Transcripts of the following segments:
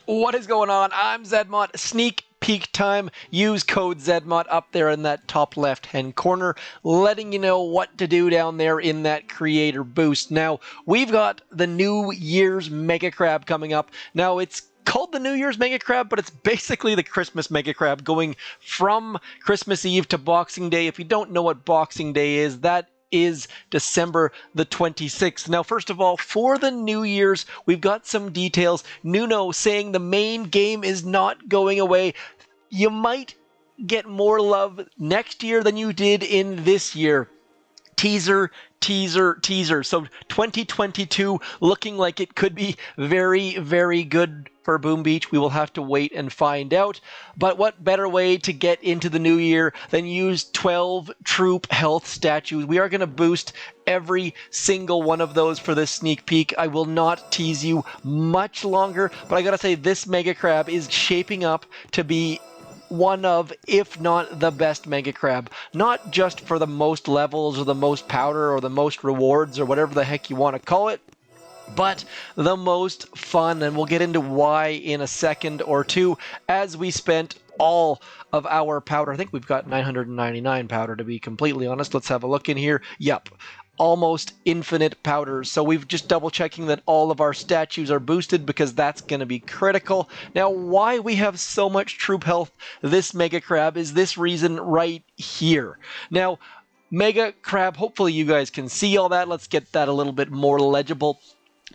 What is going on? I'm Zedmont. Sneak peek time. Use code Zedmont up there in that top left-hand corner, letting you know what to do down there in that creator boost. Now, we've got the New Year's Mega Crab coming up. Now, it's called the New Year's Mega Crab, but it's basically the Christmas Mega Crab, going from Christmas Eve to Boxing Day. If you don't know what Boxing Day is, that is December the 26th. Now, first of all, for the New Year's, we've got some details. Nuno saying the main game is not going away. You might get more love next year than you did in this year. Teaser, teaser, teaser. So 2022 looking like it could be very, very good for Boom Beach. We will have to wait and find out. But what better way to get into the new year than use 12 troop health statues? We are going to boost every single one of those for this sneak peek. I will not tease you much longer, but I gotta say, this Mega Crab is shaping up to be one of, if not the best Mega Crab. Not just for the most levels or the most powder or the most rewards or whatever the heck you want to call it, but the most fun, and we'll get into why in a second or two, as we spent all of our powder. I think we've got 999 powder, to be completely honest. Let's have a look in here. Yep. Almost infinite powders. So we've just double checking that all of our statues are boosted, because that's going to be critical. Now, why we have so much troop health this Mega Crab is this reason right here. Now, Mega Crab, hopefully you guys can see all that. Let's get that a little bit more legible.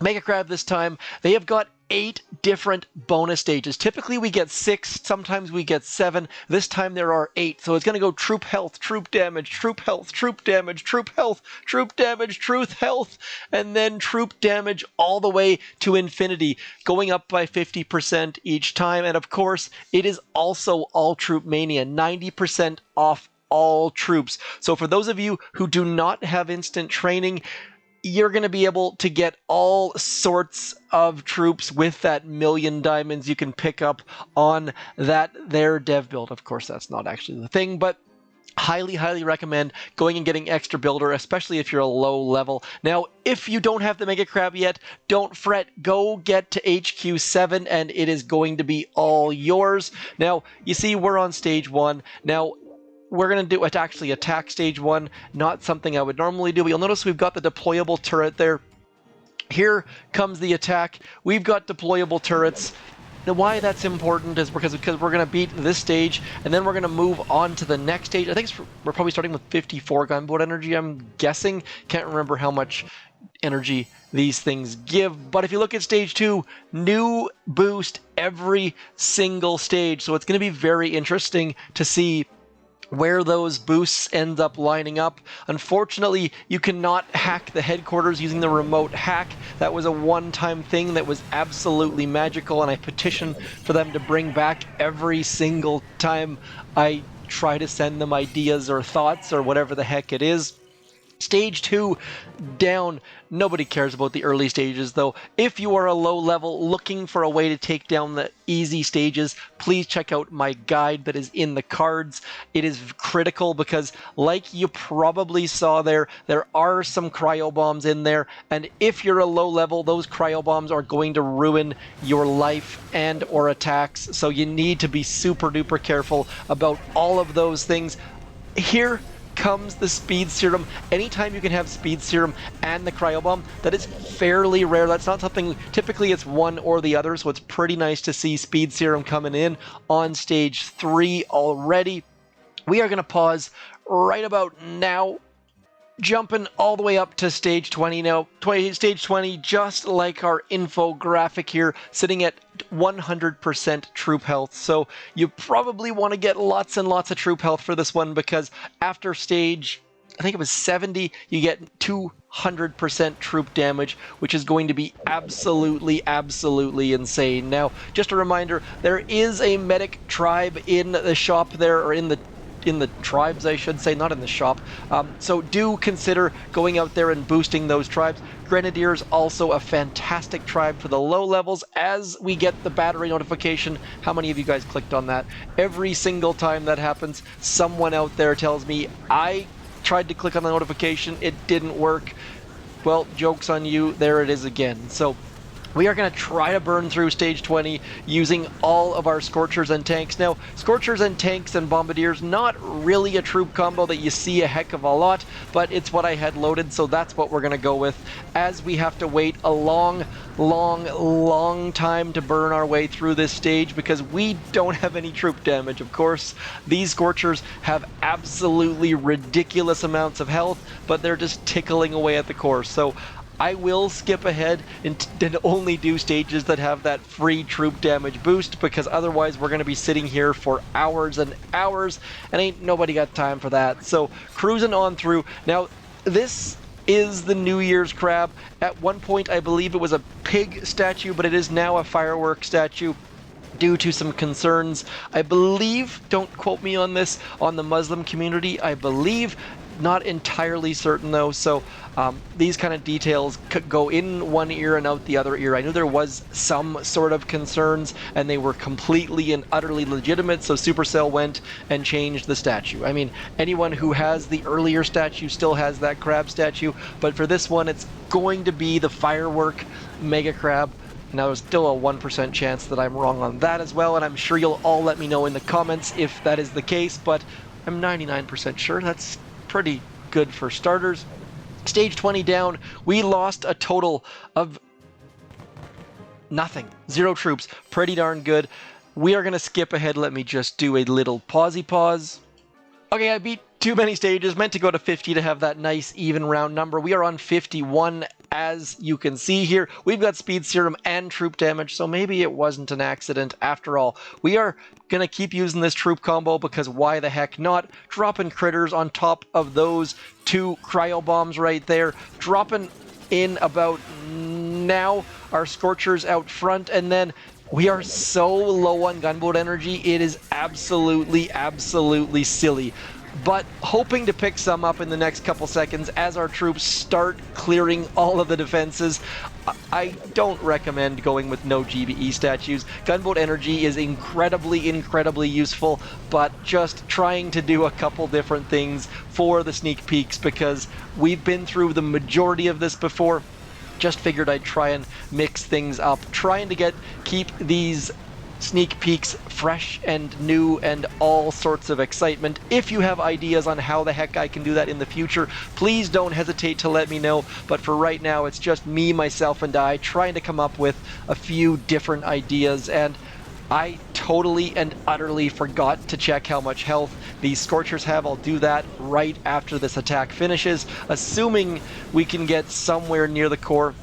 Mega Crab this time, they have got 8 different bonus stages. Typically we get 6, sometimes we get 7. This time there are 8. So it's going to go troop health, troop damage, troop health, troop damage, troop health, troop damage, truth health, and then troop damage all the way to infinity, going up by 50% each time. And of course, it is also all troop mania, 90% off all troops. So for those of you who do not have instant training, you're going to be able to get all sorts of troops with that 1,000,000 diamonds you can pick up on that there dev build. Of course, that's not actually the thing, but highly, highly recommend going and getting extra builder, especially if you're a low level. Now, if you don't have the Mega Crab yet, don't fret. Go get to HQ 7 and it is going to be all yours. Now, you see we're on stage 1. Now, we're going to do actually attack stage 1, not something I would normally do. But you'll notice we've got the deployable turret there. Here comes the attack. We've got deployable turrets. Now, why that's important is because we're going to beat this stage, and then we're going to move on to the next stage. I think we're probably starting with 54 gunboat energy, I'm guessing. Can't remember how much energy these things give. But if you look at stage 2, new boost every single stage. So it's going to be very interesting to see where those boosts end up lining up. Unfortunately, you cannot hack the headquarters using the remote hack. That was a one-time thing that was absolutely magical, and I petition for them to bring back every single time I try to send them ideas or thoughts or whatever the heck it is. Stage 2 down. Nobody cares about the early stages, though. If you are a low level looking for a way to take down the easy stages, please check out my guide that is in the cards. It is critical because, like you probably saw there are some cryo bombs in there, and if you're a low level, those cryo bombs are going to ruin your life and or attacks, so you need to be super duper careful about all of those things. Here comes the speed serum. Anytime you can have speed serum and the cryo bomb, that is fairly rare. That's not something, typically it's one or the other, so it's pretty nice to see speed serum coming in on stage 3 already. We are going to pause right about now, jumping all the way up to stage 20 now. Stage 20, just like our infographic here, sitting at 100% troop health. So you probably want to get lots and lots of troop health for this one, because after stage, I think it was 70, you get 200% troop damage, which is going to be absolutely, absolutely insane. Now, just a reminder, there is a medic tribe in the shop there, or in the tribes, I should say, not in the shop. So do consider going out there and boosting those tribes. Grenadiers, also a fantastic tribe for the low levels. As we get the battery notification, how many of you guys clicked on that? Every single time that happens, someone out there tells me, I tried to click on the notification, it didn't work. Well, joke's on you, there it is again. So we are going to try to burn through stage 20 using all of our Scorchers and Tanks. Now, Scorchers and Tanks and Bombardiers, not really a troop combo that you see a heck of a lot, but it's what I had loaded, so that's what we're going to go with, as we have to wait a long time to burn our way through this stage because we don't have any troop damage. Of course, these Scorchers have absolutely ridiculous amounts of health, but they're just tickling away at the course. So I will skip ahead and only do stages that have that free troop damage boost, because otherwise we're going to be sitting here for hours and hours, and ain't nobody got time for that. So cruising on through. Now, this is the New Year's crab. At one point, I believe it was a pig statue, but it is now a firework statue due to some concerns, I believe, don't quote me on this, on the Muslim community, I believe. Not entirely certain though, so these kind of details could go in one ear and out the other ear. I knew there was some sort of concerns, and they were completely and utterly legitimate, so Supercell went and changed the statue. I mean, anyone who has the earlier statue still has that crab statue, but for this one it's going to be the firework mega crab. Now, there's still a 1% chance that I'm wrong on that as well, and I'm sure you'll all let me know in the comments if that is the case, but I'm 99% sure. That's pretty good for starters. Stage 20 down, we lost a total of nothing. 0 troops. Pretty darn good. We are going to skip ahead. Let me just do a little pause. Okay, I beat too many stages. Meant to go to 50 to have that nice even round number. We are on 51. As you can see here, we've got speed serum and troop damage, so maybe it wasn't an accident after all. We are going to keep using this troop combo because why the heck not? Dropping critters on top of those 2 cryo bombs right there. Dropping in about now our Scorchers out front, and then we are so low on gunboat energy, it is absolutely silly. But hoping to pick some up in the next couple seconds as our troops start clearing all of the defenses. I don't recommend going with no GBE statues. Gunboat energy is incredibly useful, but just trying to do a couple different things for the sneak peeks, because we've been through the majority of this before. Just figured I'd try and mix things up, trying to keep these sneak peeks fresh and new and all sorts of excitement. If you have ideas on how the heck I can do that in the future, please don't hesitate to let me know. But for right now, it's just me, myself, and I trying to come up with a few different ideas, and I totally and utterly forgot to check how much health these Scorchers have. I'll do that right after this attack finishes, assuming we can get somewhere near the core.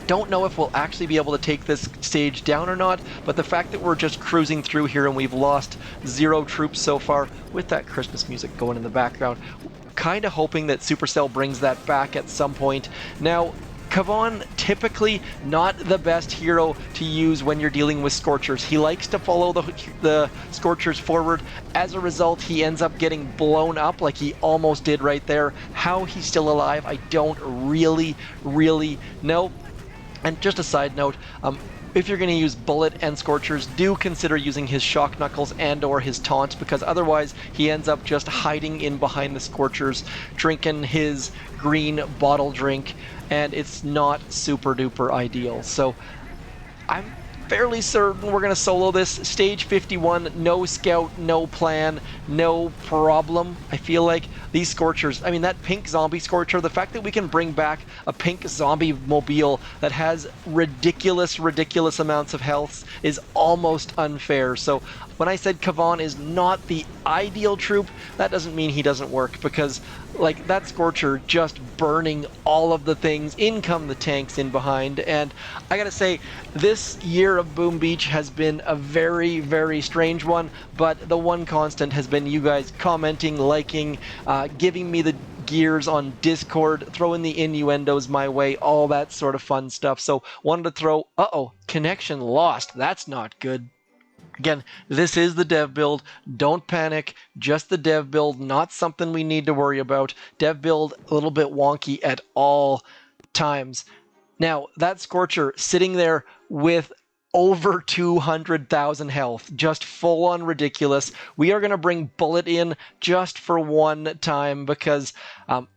Don't know if we'll actually be able to take this stage down or not, but the fact that we're just cruising through here and we've lost 0 troops so far, with that Christmas music going in the background, kind of hoping that Supercell brings that back at some point. Now, Kavan, typically not the best hero to use when you're dealing with Scorchers. He likes to follow the Scorchers forward. As a result, he ends up getting blown up like he almost did right there. How he's still alive, I don't really know. And just a side note, if you're going to use Bullit and Scorchers, do consider using his Shock Knuckles and or his Taunt, because otherwise he ends up just hiding in behind the Scorchers, drinking his green bottle drink, and it's not super duper ideal. So I'm fairly certain we're going to solo this. Stage 51, no scout, no plan, no problem. I feel like these Scorchers, I mean, that pink zombie Scorcher, the fact that we can bring back a pink zombie mobile that has ridiculous amounts of health is almost unfair. So when I said Kavan is not the ideal troop, that doesn't mean he doesn't work, because like that Scorcher just burning all of the things, in come the tanks in behind. And I gotta say, this year of Boom Beach has been a very strange one, but the one constant has been you guys commenting, liking, giving me the gears on Discord, throwing the innuendos my way, all that sort of fun stuff. So wanted to throw, connection lost, that's not good. Again, this is the dev build. Don't panic. Just the dev build, not something we need to worry about. Dev build a little bit wonky at all times. Now, that Scorcher sitting there with over 200,000 health. Just full on ridiculous. We are going to bring Bullit in just for one time because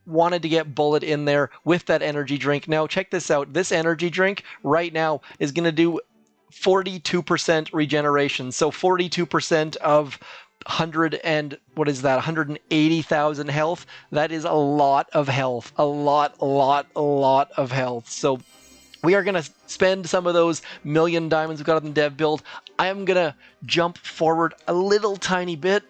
wanted to get Bullit in there with that energy drink. Now check this out. This energy drink right now is going to do 42% regeneration. So 42% of 180,000 health. That is a lot of health. A lot of health. So we are going to spend some of those million diamonds we've got on the dev build. I am going to jump forward a little tiny bit.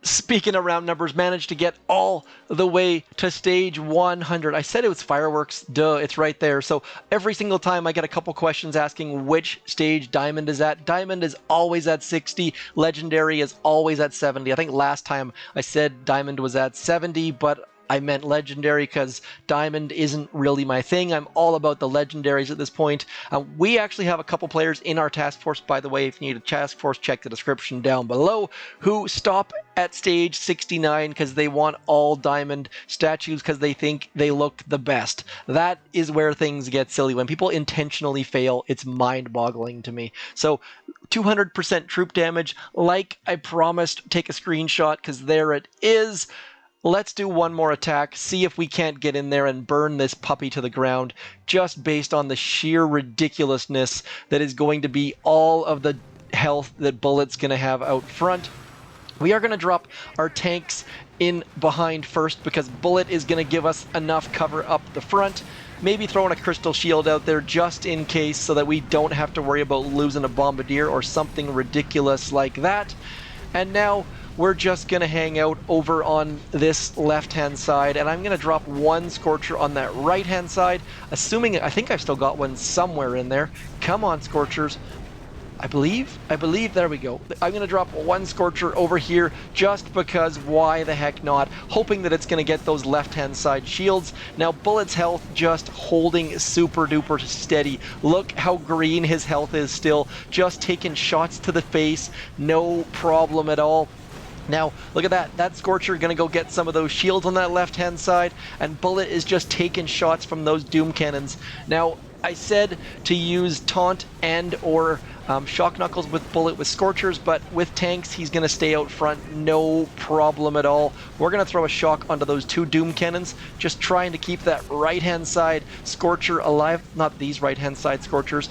Speaking of round numbers, managed to get all the way to stage 100. I said it was fireworks. Duh, it's right there. So every single time I get a couple questions asking which stage Diamond is at. Diamond is always at 60. Legendary is always at 70. I think last time I said Diamond was at 70, but I meant Legendary because Diamond isn't really my thing. I'm all about the Legendaries at this point. We actually have a couple players in our task force, by the way. If you need a task force, check the description down below, who stop at stage 69 because they want all Diamond statues because they think they look the best. That is where things get silly. When people intentionally fail, it's mind-boggling to me. So 200% troop damage, like I promised. Take a screenshot because there it is. Let's do one more attack, see if we can't get in there and burn this puppy to the ground, just based on the sheer ridiculousness that is going to be all of the health that Bullit's going to have out front. We are going to drop our tanks in behind first because Bullit is going to give us enough cover up the front. Maybe throwing a crystal shield out there just in case so that we don't have to worry about losing a bombardier or something ridiculous like that. And now we're just going to hang out over on this left-hand side, and I'm going to drop one Scorcher on that right-hand side, assuming, I think I've still got one somewhere in there. Come on, Scorchers. I believe, there we go. I'm going to drop one Scorcher over here just because why the heck not, hoping that it's going to get those left-hand side shields. Now, Bullit's health just holding super duper steady. Look how green his health is still, just taking shots to the face, no problem at all. Now, look at that. That Scorcher going to go get some of those shields on that left-hand side, and Bullit is just taking shots from those Doom Cannons. Now, I said to use Taunt and or Shock Knuckles with Bullit with Scorchers, but with tanks, he's going to stay out front, no problem at all. We're going to throw a Shock onto those two Doom Cannons, just trying to keep that right-hand side Scorcher alive. Not these right-hand side Scorchers,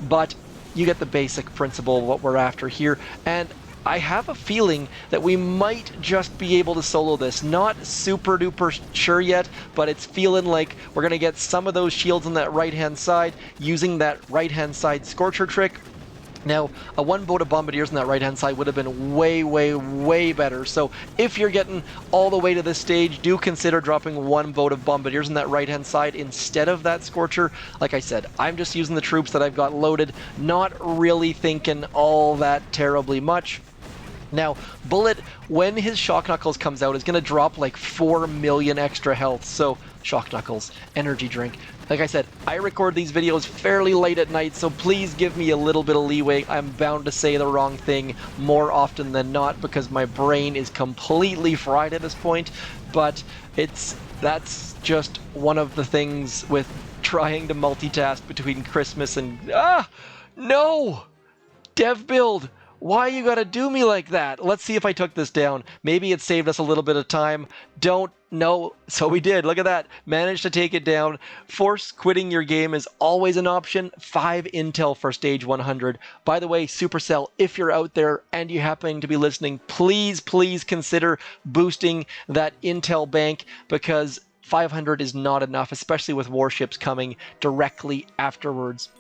but you get the basic principle of what we're after here. And I have a feeling that we might just be able to solo this. Not super duper sure yet, but it's feeling like we're going to get some of those shields on that right-hand side using that right-hand side Scorcher trick. Now, a one boat of Bombardiers on that right-hand side would have been way better. So if you're getting all the way to this stage, do consider dropping one boat of Bombardiers on that right-hand side instead of that Scorcher. Like I said, I'm just using the troops that I've got loaded, not really thinking all that terribly much. Now, Bullit, when his Shock Knuckles comes out, is going to drop like 4 million extra health. So, Shock Knuckles, energy drink. Like I said, I record these videos fairly late at night, so please give me a little bit of leeway. I'm bound to say the wrong thing more often than not because my brain is completely fried at this point. But that's just one of the things with trying to multitask between Christmas and... No! Dev build! Why you gotta do me like that? Let's see if I took this down. Maybe it saved us a little bit of time. Don't know. So we did. Look at that. Managed to take it down. Force quitting your game is always an option. 5 intel for stage 100. By the way, Supercell, if you're out there and you happen to be listening, please consider boosting that intel bank because 500 is not enough, especially with warships coming directly afterwards.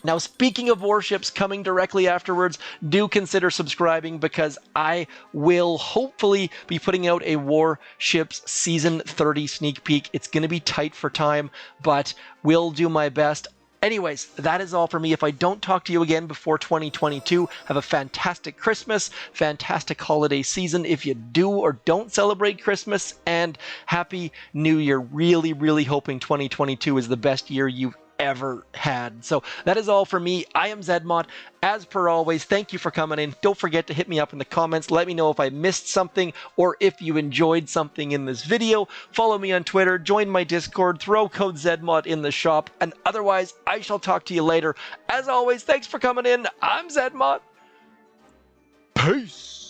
Now, speaking of warships coming directly afterwards, do consider subscribing because I will hopefully be putting out a Warships Season 30 sneak peek. It's going to be tight for time, but will do my best. Anyways, that is all for me. If I don't talk to you again before 2022, have a fantastic Christmas, fantastic holiday season if you do or don't celebrate Christmas, and Happy New Year. Really hoping 2022 is the best year you've ever had. So that is all for me. I am Zedmont. As per always, thank you for coming in. Don't forget to hit me up in the comments. Let me know if I missed something or if you enjoyed something in this video. Follow me on Twitter, join my Discord, throw code Zedmont in the shop, and otherwise, I shall talk to you later. As always, thanks for coming in. I'm Zedmont. Peace.